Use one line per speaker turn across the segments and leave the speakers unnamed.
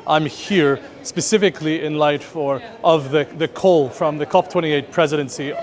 I'm here specifically in light of the call from the COP28 presidency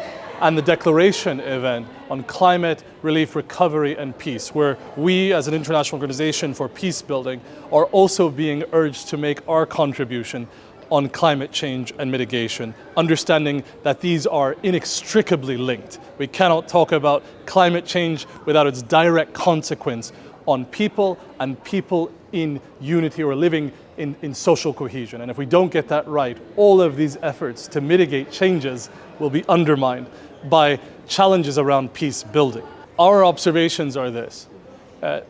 and the declaration event on climate, relief, recovery and peace, where we as an international organization for peace building are also being urged to make our contribution on climate change and mitigation, understanding that these are inextricably linked. We cannot talk about climate change without its direct consequence on people and people in unity or living in social cohesion. And if we don't get that right, all of these efforts to mitigate changes will be undermined by challenges around peace building. Our observations are this.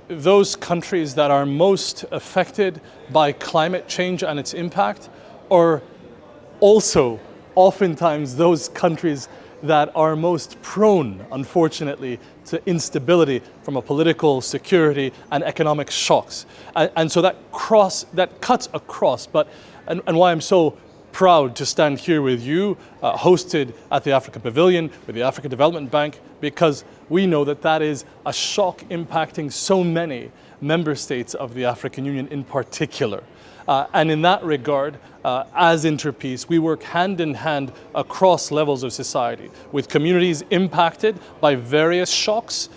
Those countries that are most affected by climate change and its impact are also oftentimes those countries that are most prone, unfortunately, to instability from a political, security and economic shocks. And so that cuts across, and why I'm so proud to stand here with you, hosted at the Africa Pavilion with the African Development Bank, because we know that is a shock impacting so many member states of the African Union in particular. And in that regard, as Interpeace, we work hand in hand across levels of society with communities impacted by various shocks,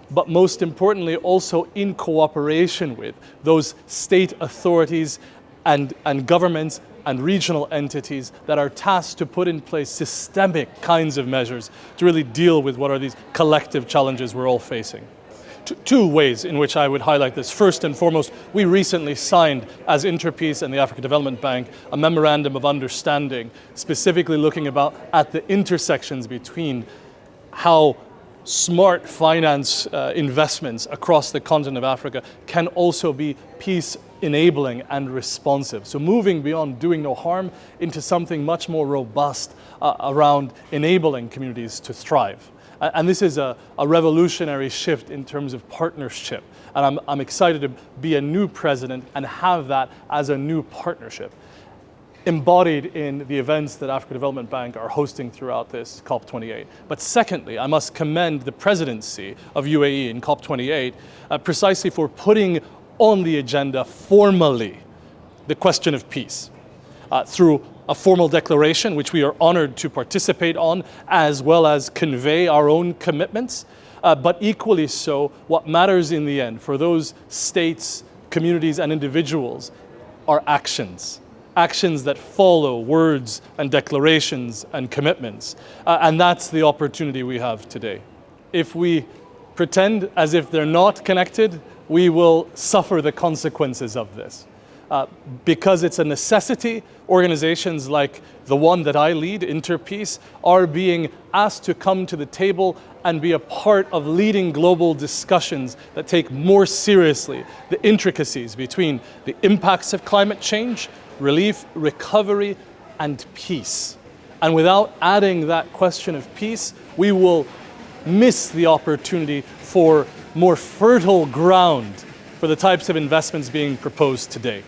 but most importantly also in cooperation with those state authorities and governments and regional entities that are tasked to put in place systemic kinds of measures to really deal with what are these collective challenges we're all facing. Two ways in which I would highlight this. First and foremost, we recently signed, as Interpeace and the African Development Bank, a memorandum of understanding, specifically looking at the intersections between how smart finance investments across the continent of Africa can also be peace enabling and responsive. So moving beyond doing no harm into something much more robust around enabling communities to thrive. And this is a revolutionary shift in terms of partnership. And I'm excited to be a new president and have that as a new partnership, embodied in the events that African Development Bank are hosting throughout this COP28. But secondly, I must commend the presidency of UAE in COP28 precisely for putting on the agenda formally the question of peace through a formal declaration, which we are honored to participate on, as well as convey our own commitments. But equally so, what matters in the end for those states, communities, and individuals are actions. Actions that follow words and declarations and commitments. And that's the opportunity we have today. If we pretend as if they're not connected, we will suffer the consequences of this. Because it's a necessity, organizations like the one that I lead, Interpeace, are being asked to come to the table and be a part of leading global discussions that take more seriously the intricacies between the impacts of climate change, relief, recovery, and peace. And without adding that question of peace, we will miss the opportunity for more fertile ground for the types of investments being proposed today.